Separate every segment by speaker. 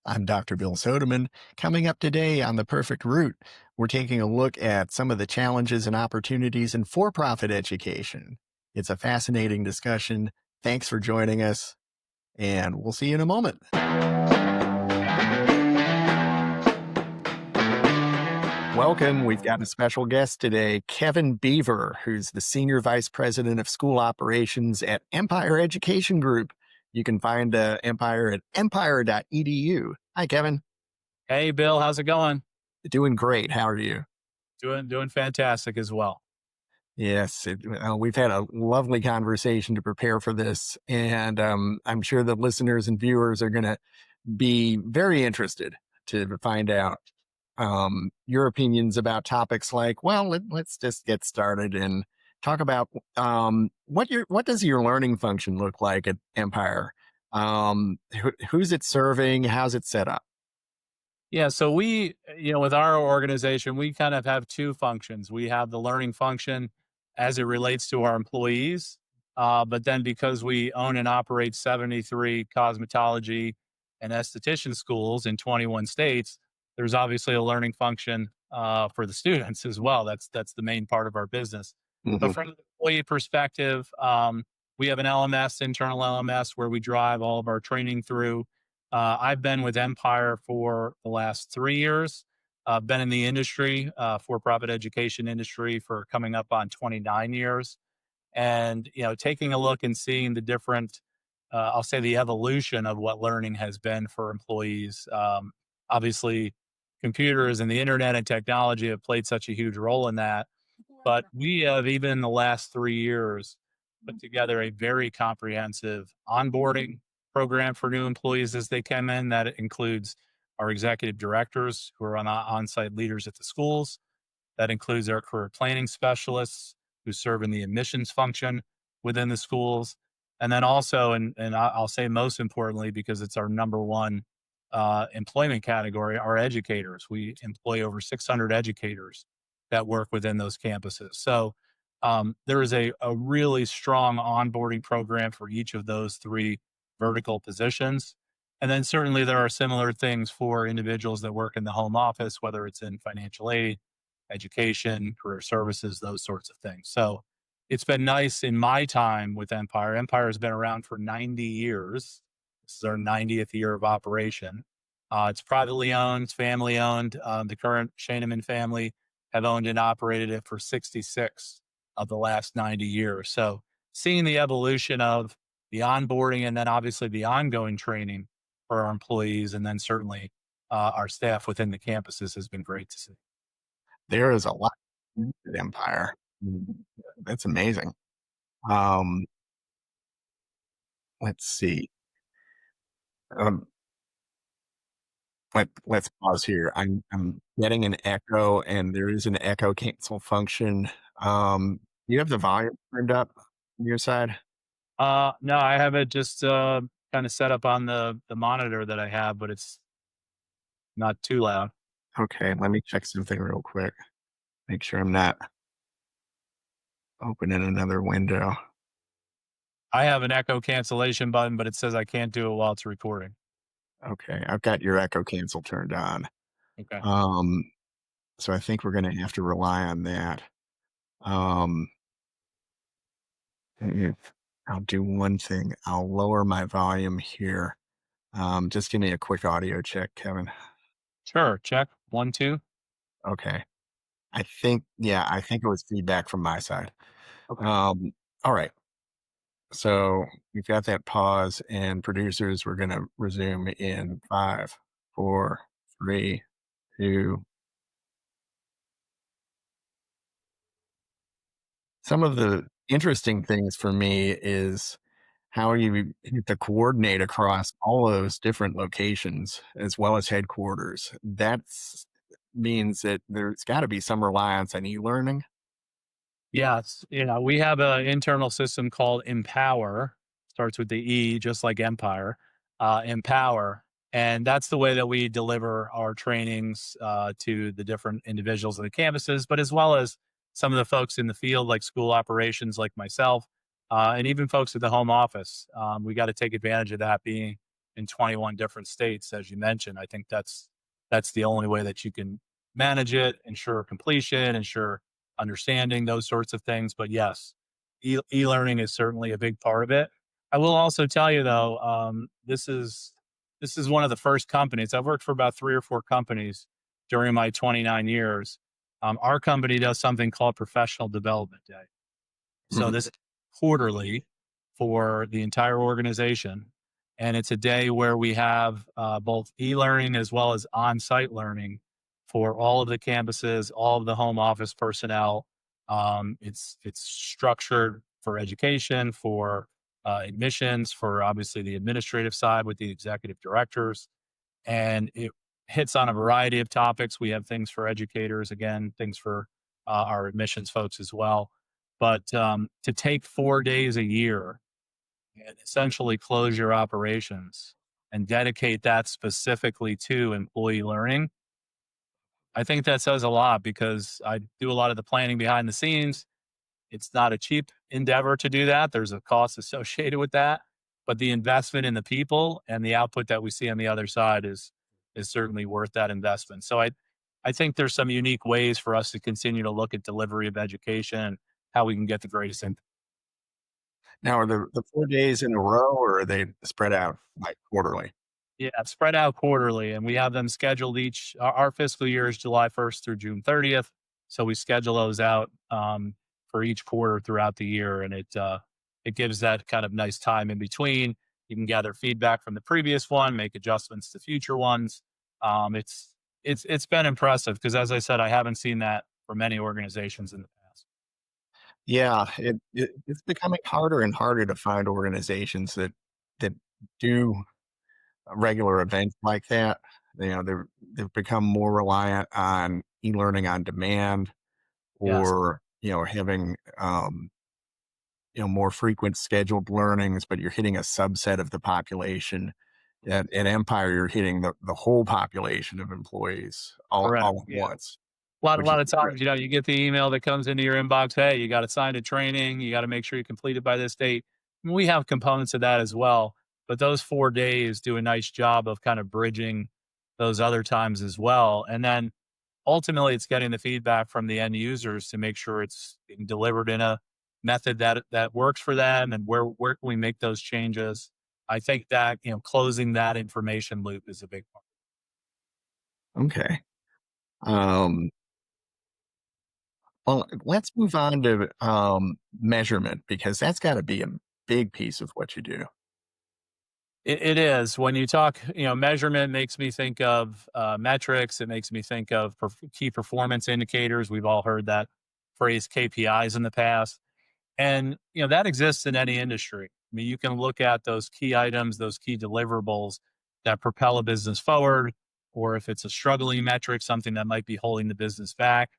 Speaker 1: I'm Dr. Bill Sodeman. Coming up today on The Perfect Route, we're taking a look at some of the challenges and opportunities in for profit education. It's a fascinating discussion. Thanks for joining us, and we'll see you in a moment. Welcome. We've got a special guest today, Kevin Beaver, who's the Senior Vice President of School Operations at Empire Education Group. You can find Empire at empire.edu. Hi, Kevin.
Speaker 2: Hey, Bill, how's it going?
Speaker 1: Doing great. How are you?
Speaker 2: Doing fantastic as well.
Speaker 1: Yes, we've had a lovely conversation to prepare for this, and I'm sure the listeners and viewers are going to be very interested to find out your opinions about topics like, well, let's just get started and talk about what does your learning function look like at Empire? Who's it serving? How's it set up?
Speaker 2: Yeah, so with our organization, we kind of have two functions. We have the learning function as it relates to our employees, but then because we own and operate 73 cosmetology and esthetician schools in 21 states, there's obviously a learning function for the students as well. That's the main part of our business. But
Speaker 1: Mhm.
Speaker 2: from the employee perspective, we have an LMS, internal LMS, where we drive all of our training through. I've been with Empire for the last 3 years. I've been in the industry, for-profit education industry, for coming up on 29 years. And taking a look and seeing the different, I'll say, the evolution of what learning has been for employees. Obviously, computers and the internet and technology have played such a huge role in that. But we have, even in the last 3 years, put together a very comprehensive onboarding program for new employees as they come in. That includes our executive directors, who are on-site leaders at the schools. That includes our career planning specialists, who serve in the admissions function within the schools. And then also, and I'll say most importantly, because it's our number one employment category, our educators. We employ over 600 educators that work within those campuses. So there is a really strong onboarding program for each of those three vertical positions. And then certainly there are similar things for individuals that work in the home office, whether it's in financial aid, education, career services, those sorts of things. So it's been nice in my time with Empire. Empire has been around for 90 years. This is our 90th year of operation. It's privately owned, it's family owned. The current Shaneman family have owned and operated it for 66 of the last 90 years. So seeing the evolution of the onboarding and then obviously the ongoing training for our employees and then certainly our staff within the campuses has been great to see.
Speaker 1: There is a lot at Empire. That's amazing. Um, let's see. Um, let's pause here. I'm getting an echo, and there is an echo cancel function. You have the volume turned up on your side?
Speaker 2: No, I have it just kind of set up on the monitor that I have, but it's not too loud.
Speaker 1: Okay, let me check something real quick. Make sure I'm not opening another window.
Speaker 2: I have an echo cancellation button, but it says I can't do it while it's recording.
Speaker 1: Okay, I've got your echo cancel turned on.
Speaker 2: Okay.
Speaker 1: Um, so I think we're gonna have to rely on that. Um, if I'll do one thing, I'll lower my volume here. Just give me a quick audio check, Kevin.
Speaker 2: Sure. Check. 1, 2.
Speaker 1: Okay. I think it was feedback from my side.
Speaker 2: Okay.
Speaker 1: Um, all right. So we've got that pause, and producers, we're going to resume in 5, 4, 3, 2. Some of the interesting things for me is how you have to coordinate across all those different locations as well as headquarters. That means that there's got to be some reliance on e-learning.
Speaker 2: Yes. We have an internal system called Empower, starts with the E, just like Empire, Empower. And that's the way that we deliver our trainings to the different individuals on the campuses, but as well as some of the folks in the field, like school operations, like myself, and even folks at the home office. We got to take advantage of that being in 21 different states, as you mentioned. I think that's the only way that you can manage it, ensure completion, ensure understanding, those sorts of things. But yes, e-learning is certainly a big part of it. I will also tell you though, this is one of the first companies. I've worked for about 3 or 4 companies during my 29 years. Our company does something called Professional Development Day. So
Speaker 1: Mhm.
Speaker 2: this is quarterly for the entire organization. And it's a day where we have both e-learning as well as on-site learning for all of the campuses, all of the home office personnel. It's structured for education, for admissions, for obviously the administrative side with the executive directors, and it hits on a variety of topics. We have things for educators, again, things for our admissions folks as well. But to take 4 days a year and essentially close your operations and dedicate that specifically to employee learning, I think that says a lot because I do a lot of the planning behind the scenes. It's not a cheap endeavor to do that. There's a cost associated with that, but the investment in the people and the output that we see on the other side is certainly worth that investment. So I think there's some unique ways for us to continue to look at delivery of education and how we can get the greatest impact.
Speaker 1: Now, are the 4 days in a row, or are they spread out like quarterly?
Speaker 2: Yeah, spread out quarterly, and we have them scheduled each. Our fiscal year is July 1st through June 30th, so we schedule those out for each quarter throughout the year, and it gives that kind of nice time in between. You can gather feedback from the previous one, make adjustments to future ones. It's been impressive because, as I said, I haven't seen that for many organizations in the past.
Speaker 1: Yeah, it's becoming harder and harder to find organizations that do regular events like that. They've become more reliant on e-learning on demand,
Speaker 2: Yes,
Speaker 1: or having more frequent scheduled learnings, but you're hitting a subset of the population. At Empire, you're hitting the whole population of employees
Speaker 2: correct.
Speaker 1: all at
Speaker 2: Yeah.
Speaker 1: once,
Speaker 2: A
Speaker 1: which is
Speaker 2: lot of
Speaker 1: great.
Speaker 2: times, you get the email that comes into your inbox. Hey, you got to sign a training. You got to make sure you complete it by this date. And we have components of that as well. But those 4 days do a nice job of kind of bridging those other times as well. And then ultimately, it's getting the feedback from the end users to make sure it's being delivered in a method that works for them, and where can we make those changes. I think that closing that information loop is a big part.
Speaker 1: Okay. Um, well, let's move on to measurement, because that's got to be a big piece of what you do.
Speaker 2: It is. When you talk, measurement makes me think of metrics. It makes me think of key performance indicators. We've all heard that phrase KPIs in the past. And, that exists in any industry. I mean, you can look at those key items, those key deliverables that propel a business forward, or if it's a struggling metric, something that might be holding the business back.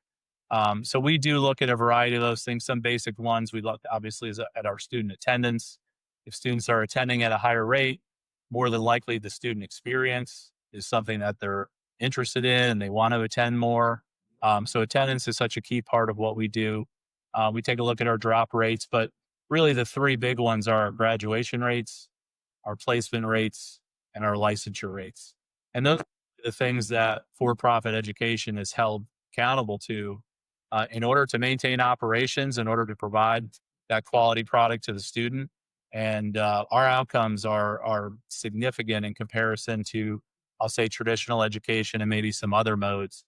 Speaker 2: So we do look at a variety of those things. Some basic ones we look obviously is at our student attendance. If students are attending at a higher rate, more than likely the student experience is something that they're interested in and they want to attend more. So attendance is such a key part of what we do. We take a look at our drop rates, but really the three big ones are our graduation rates, our placement rates, and our licensure rates. And those are the things that for-profit education is held accountable to in order to maintain operations, in order to provide that quality product to the student. And our outcomes are significant in comparison to, I'll say, traditional education and maybe some other modes,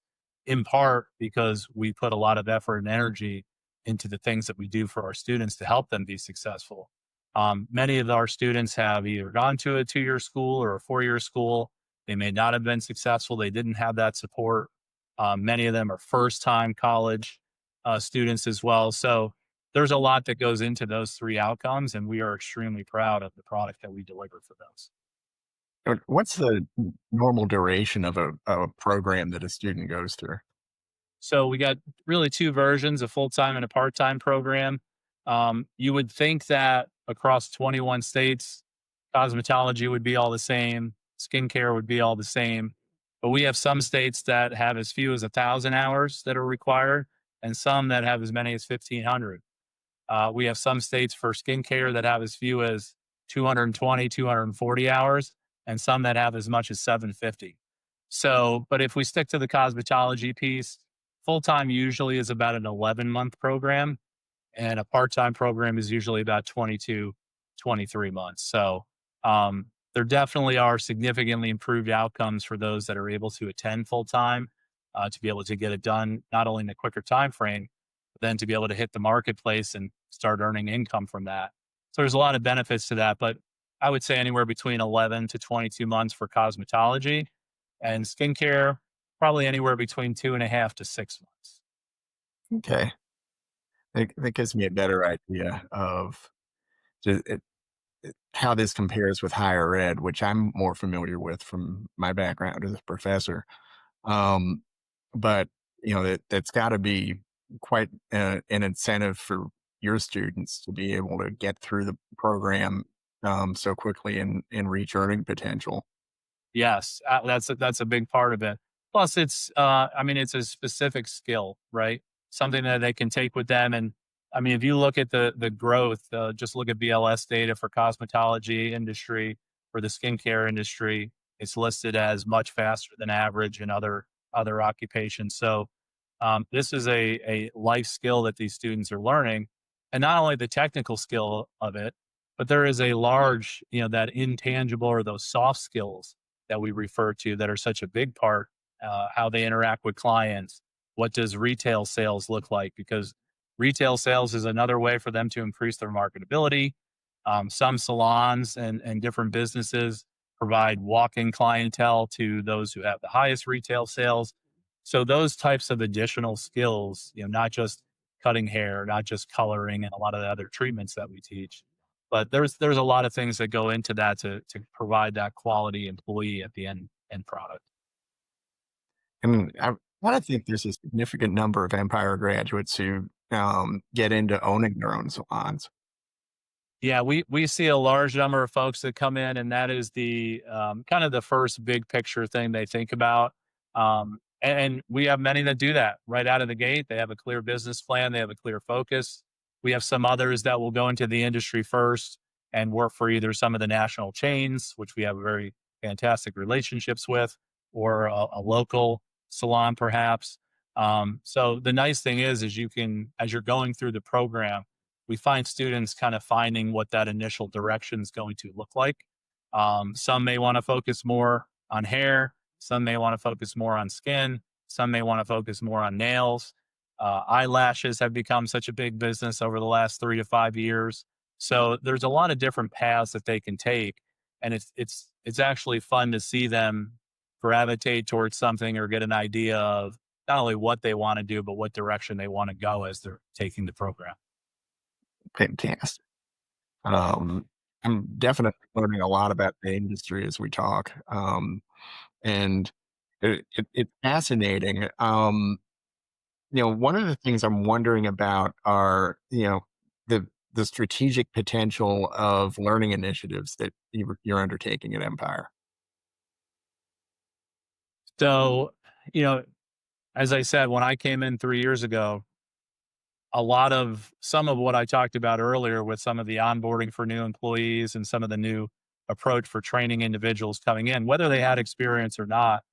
Speaker 2: in part because we put a lot of effort and energy into the things that we do for our students to help them be successful. Many of our students have either gone to a 2-year school or a 4-year school. They may not have been successful. They didn't have that support. Many of them are first time college students as well. So there's a lot that goes into those three outcomes, and we are extremely proud of the product that we deliver for those.
Speaker 1: What's the normal duration of a program that a student goes through?
Speaker 2: So we got really two versions, a full time and a part time program. You would think that across 21 states, cosmetology would be all the same, skincare would be all the same. But we have some states that have as few as 1,000 hours that are required, and some that have as many as 1,500. We have some states for skincare that have as few as 220, 240 hours, and some that have as much as 750. So, but if we stick to the cosmetology piece, full time usually is about an 11-month program, and a part-time program is usually about 22, 23 months. So there definitely are significantly improved outcomes for those that are able to attend full-time, to be able to get it done not only in a quicker time frame, but then to be able to hit the marketplace and start earning income from that. So there's a lot of benefits to that, but I would say anywhere between 11 to 22 months for cosmetology, and skincare, probably anywhere between 2.5 to 6 months.
Speaker 1: Okay. That gives me a better idea of ju- how this compares with higher ed, which I'm more familiar with from my background as a professor. Um, but that's got to be quite an incentive for your students to be able to get through the program so quickly and reach earning potential.
Speaker 2: Yes, that's a big part of it. Plus, I mean, it's a specific skill, right? Something that they can take with them. And I mean, if you look at the growth, just look at BLS data for cosmetology industry, for the skincare industry, it's listed as much faster than average in other occupations. So this is a life skill that these students are learning, and not only the technical skill of it, but there is a large, that intangible or those soft skills that we refer to that are such a big part, how they interact with clients. What does retail sales look like? Because retail sales is another way for them to increase their marketability. Some salons and different businesses provide walk-in clientele to those who have the highest retail sales. So those types of additional skills, not just cutting hair, not just coloring, and a lot of the other treatments that we teach, but there's a lot of things that go into that to provide that quality employee at the end product.
Speaker 1: And I kind of think there's a significant number of Empire graduates who get into owning their own salons.
Speaker 2: Yeah, we see a large number of folks that come in, and that is the kind of the first big picture thing they think about. And we have many that do that right out of the gate. They have a clear business plan, they have a clear focus. We have some others that will go into the industry first and work for either some of the national chains, which we have very fantastic relationships with, or a local salon, perhaps. So the nice thing is you can, as you're going through the program, we find students kind of finding what that initial direction is going to look like. Some may want to focus more on hair, some may want to focus more on skin, some may want to focus more on nails. Eyelashes have become such a big business over the last 3 to 5 years. So there's a lot of different paths that they can take, and it's actually fun to see them gravitate towards something or get an idea of not only what they want to do, but what direction they want to go as they're taking the program.
Speaker 1: Fantastic. Um, I'm definitely learning a lot about the industry as we talk, and it's fascinating. One of the things I'm wondering about are the strategic potential of learning initiatives that you're undertaking at Empire.
Speaker 2: So, you know, as I said, when I came in 3 years ago, a lot of some of what I talked about earlier with some of the onboarding for new employees and some of the new approach for training individuals coming in, whether they had experience or not,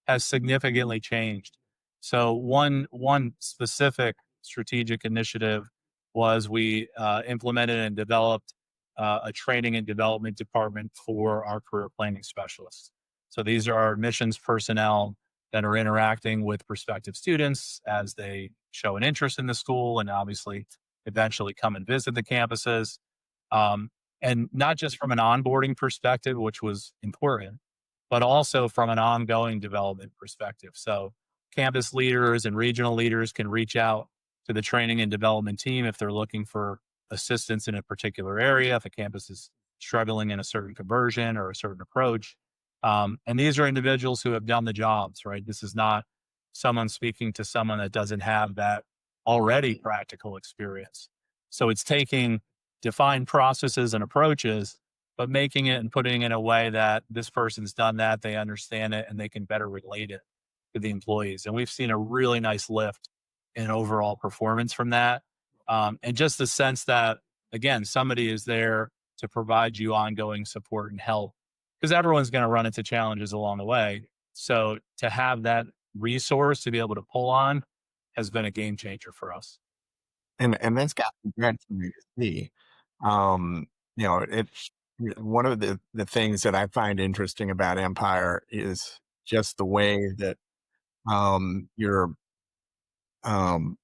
Speaker 2: has significantly changed. So one specific strategic initiative was we implemented and developed a training and development department for our career planning specialists. So these are our admissions personnel that are interacting with prospective students as they show an interest in the school and obviously eventually come and visit the campuses. Um, and not just from an onboarding perspective, which was important, but also from an ongoing development perspective. So campus leaders and regional leaders can reach out to the training and development team if they're looking for assistance in a particular area, if a campus is struggling in a certain conversion or a certain approach. And these are individuals who have done the jobs, right? This is not someone speaking to someone that doesn't have that already practical experience. So it's taking defined processes and approaches, but making it and putting it in a way that this person's done that, they understand it, and they can better relate it to the employees. And we've seen a really nice lift in overall performance from that. And just the sense that, again, somebody is there to provide you ongoing support and help because everyone's going to run into challenges along the way. So to have that resource to be able to pull on has been a game changer for us.
Speaker 1: And that's got to be great for me to see. Um, it's one of the things that I find interesting about Empire is just the way that you're um,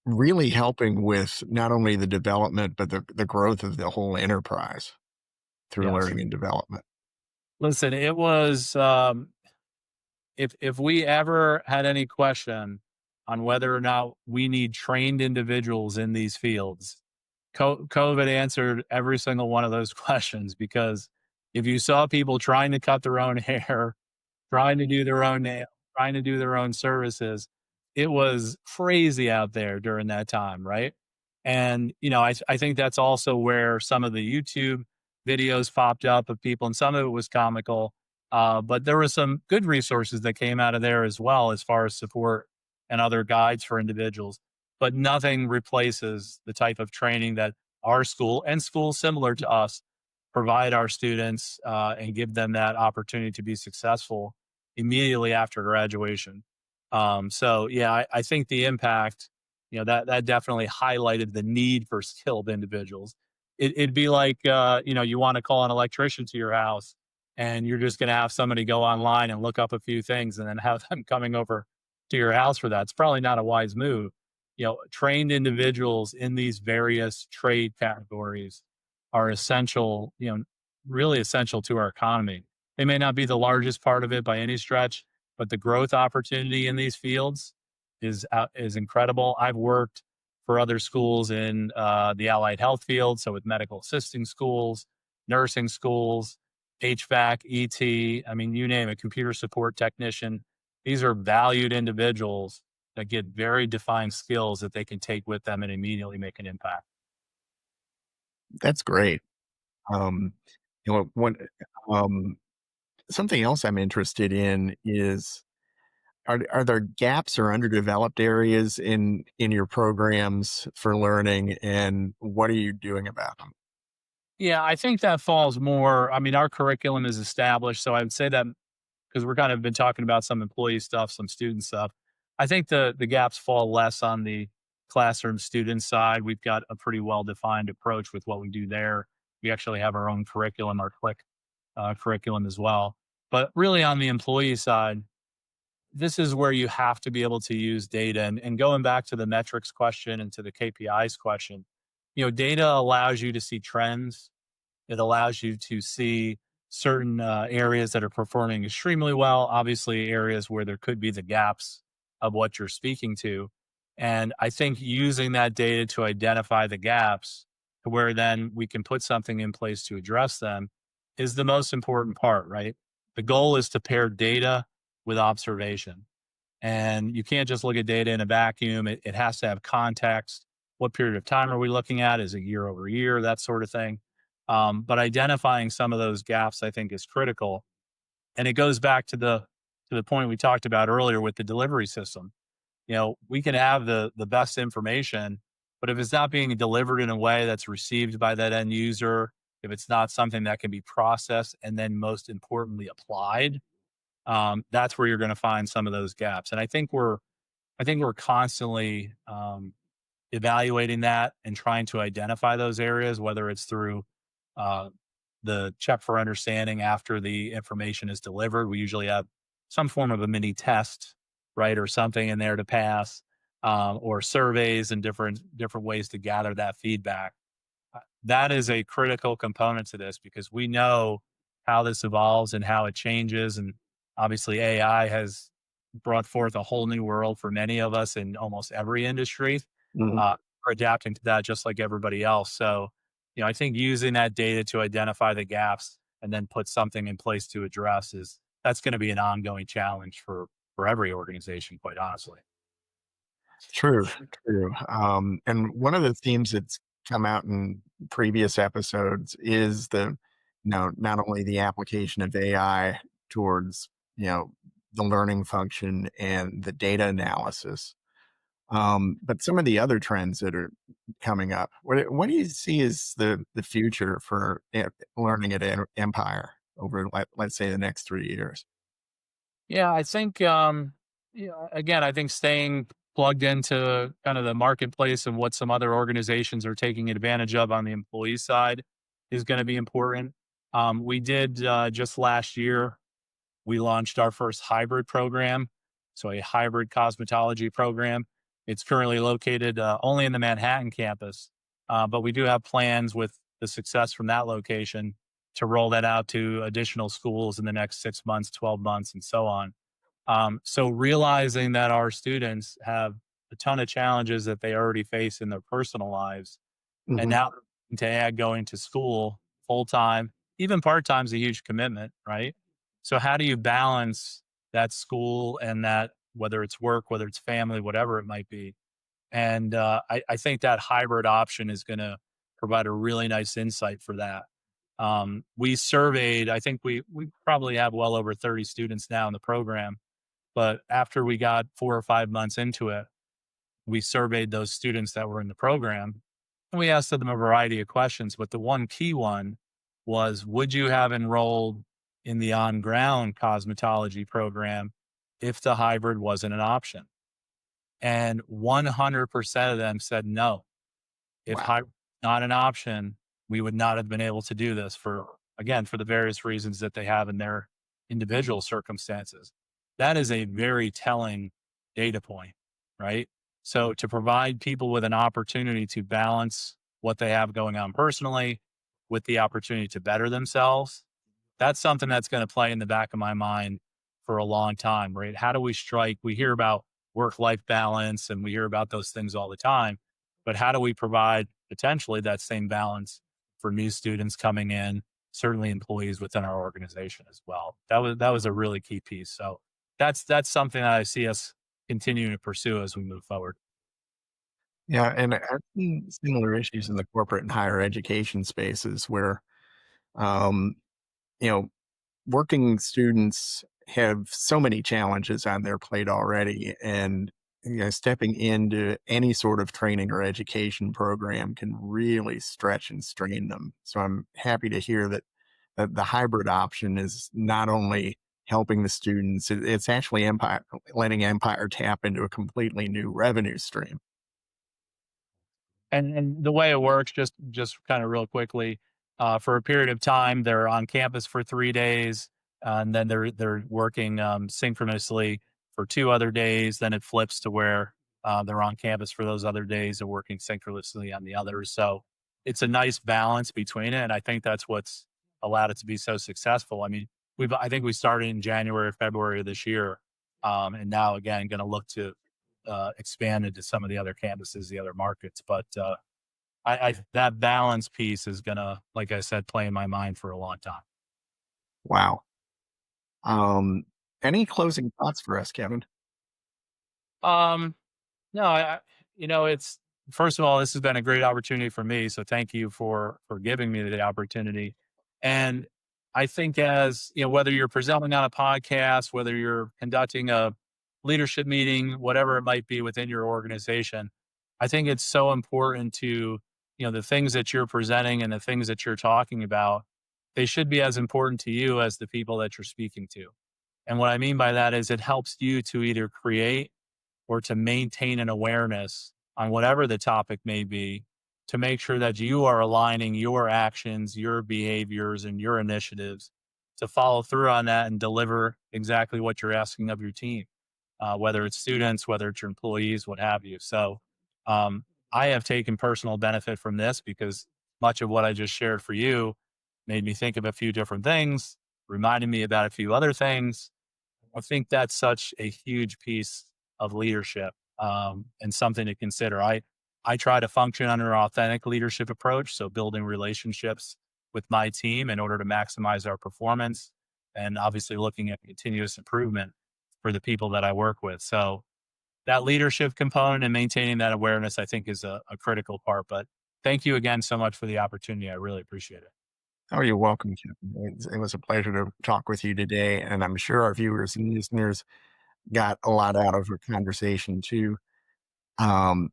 Speaker 1: really helping with not only the development but the growth of the whole enterprise through
Speaker 2: Yes.
Speaker 1: learning and development.
Speaker 2: Listen, it was if we ever had any question on whether or not we need trained individuals in these fields, COVID answered every single one of those questions because if you saw people trying to cut their own hair, trying to do their own nail, trying to do their own services. It was crazy out there during that time, right? And I think that's also where some of the YouTube videos popped up of people, and some of it was comical. But there were some good resources that came out of there as well, as far as support and other guides for individuals. But nothing replaces the type of training that our school and schools similar to us provide our students and give them that opportunity to be successful immediately after graduation. So yeah, I think the impact, that definitely highlighted the need for skilled individuals. It'd be like, you want to call an electrician to your house and you're just going to have somebody go online and look up a few things and then have them coming over to your house for that. It's probably not a wise move. Trained individuals in these various trade categories are essential, really essential to our economy. They may not be the largest part of it by any stretch, but the growth opportunity in these fields is incredible. I've worked for other schools in the allied health field, so with medical assisting schools, nursing schools, HVAC, ET. I mean, you name it, computer support technician. These are valued individuals that get very defined skills that they can take with them and immediately make an impact.
Speaker 1: That's great. Um, one um, something else I'm interested in is are there gaps or underdeveloped areas in your programs for learning, and what are you doing about them?
Speaker 2: Yeah, I think that falls more. I mean, our curriculum is established, so I would say that because we're kind of been talking about some employee stuff, some student stuff. I think the gaps fall less on the classroom student side. We've got a pretty well defined approach with what we do there. We actually have our own curriculum, our Click curriculum as well. But really, on the employee side, this is where you have to be able to use data. And going back to the metrics question and to the KPIs question, data allows you to see trends. It allows you to see certain areas that are performing extremely well, obviously, areas where there could be the gaps of what you're speaking to. And I think using that data to identify the gaps to where then we can put something in place to address them is the most important part, right? The goal is to pair data with observation. And you can't just look at data in a vacuum. It has to have context. What period of time are we looking at? Is it year over year? That sort of thing. But identifying some of those gaps, I think, is critical. And it goes back to the point we talked about earlier with the delivery system. We can have the best information, but if it's not being delivered in a way that's received by that end user, if it's not something that can be processed and then most importantly applied, that's where you're going to find some of those gaps. And I think we're constantly evaluating that and trying to identify those areas, whether it's through uh, the check for understanding after the information is delivered. We usually have some form of a mini test, right, or something in there to pass, or surveys and different ways to gather that feedback. That is a critical component to this because we know how this evolves and how it changes. And obviously, AI has brought forth a whole new world for many of us in almost every industry.
Speaker 1: Mhm.
Speaker 2: We're adapting to that just like everybody else. So, I think using that data to identify the gaps and then put something in place to address that's going to be an ongoing challenge for every organization, quite honestly.
Speaker 1: True, true. And one of the themes that's come out in previous episodes is not only the application of AI towards, the learning function and the data analysis, but some of the other trends that are coming up. What do you see as the future for learning at Empire? over, let's say, the next 3 years?
Speaker 2: Yeah, I think, again, I think staying plugged into kind of the marketplace and what some other organizations are taking advantage of on the employee side is going to be important. We did just last year, we launched our first hybrid program. So, a hybrid cosmetology program. It's currently located only in the Manhattan campus, but we do have plans with the success from that location to roll that out to additional schools in the next 6 months, 12 months, and so on. So realizing that our students have a ton of challenges that they already face in their personal lives, and
Speaker 1: Hmm.
Speaker 2: now to add going to school full time, even part time is a huge commitment, right? So how do you balance that school and that, whether it's work, whether it's family, whatever it might be? And I think that hybrid option is going to provide a really nice insight for that. We surveyed, I think we probably have well over 30 students now in the program, but after we got 4 or 5 months into it, we surveyed those students that were in the program, and we asked them a variety of questions, but the one key one was, would you have enrolled in the on-ground cosmetology program if the hybrid wasn't an option? And 100% of them said no. If
Speaker 1: Wow.
Speaker 2: hybrid not an option, we would not have been able to do this for, again, for the various reasons that they have in their individual circumstances. That is a very telling data point, right? So to provide people with an opportunity to balance what they have going on personally with the opportunity to better themselves, that's something that's going to play in the back of my mind for a long time, right? How do we strike? We hear about work life balance and we hear about those things all the time, but how do we provide potentially that same balance for new students coming in, certainly employees within our organization as well? That was a really key piece. So that's something that I see us continuing to pursue as we move forward.
Speaker 1: Yeah, and I've seen similar issues in the corporate and higher education spaces where, um, you know, working students have so many challenges on their plate already, and stepping into any sort of training or education program can really stretch and strain them. So I'm happy to hear that the hybrid option is not only helping the students, it's actually Empire letting Empire tap into a completely new revenue stream.
Speaker 2: And the way it works, just kind of real quickly, for a period of time, they're on campus for 3 days, and then they're working synchronously for 2 other days. Then it flips to where they're on campus for those other days and working synchronously on the others. So it's a nice balance between it, and I think that's what's allowed it to be so successful. I mean, I think we started in January, February of this year, and now again going to look to expand into some of the other campuses, the other markets. But I that balance piece is gonna, like I said, play in my mind for a long time.
Speaker 1: Wow. Um, any closing thoughts for us, Kevin?
Speaker 2: Um, no, it's first of all, this has been a great opportunity for me. So thank you for giving me the opportunity. And I think, as you know, whether you're presenting on a podcast, whether you're conducting a leadership meeting, whatever it might be within your organization, I think it's so important to, the things that you're presenting and the things that you're talking about, they should be as important to you as the people that you're speaking to. And what I mean by that is it helps you to either create or to maintain an awareness on whatever the topic may be, to make sure that you are aligning your actions, your behaviors, and your initiatives to follow through on that and deliver exactly what you're asking of your team, whether it's students, whether it's your employees, what have you. So I have taken personal benefit from this because much of what I just shared for you made me think of a few different things, reminded me about a few other things. I think that's such a huge piece of leadership, and something to consider. I try to function under an authentic leadership approach, so building relationships with my team in order to maximize our performance, and obviously looking at continuous improvement for the people that I work with. So that leadership component and maintaining that awareness, I think, is a critical part. But thank you again so much for the opportunity. I really appreciate it.
Speaker 1: Oh, you're welcome, Kevin. It was a pleasure to talk with you today, and I'm sure our viewers and listeners got a lot out of our conversation too. Um,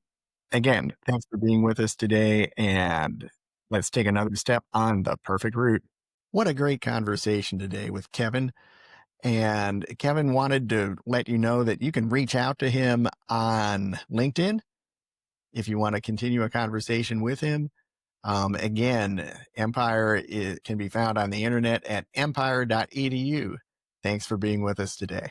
Speaker 1: Again, thanks for being with us today, and let's take another step on the perfect route. What a great conversation today with Kevin. And Kevin wanted to let you know that you can reach out to him on LinkedIn if you want to continue a conversation with him. Again, can be found on the internet at empire.edu. Thanks for being with us today.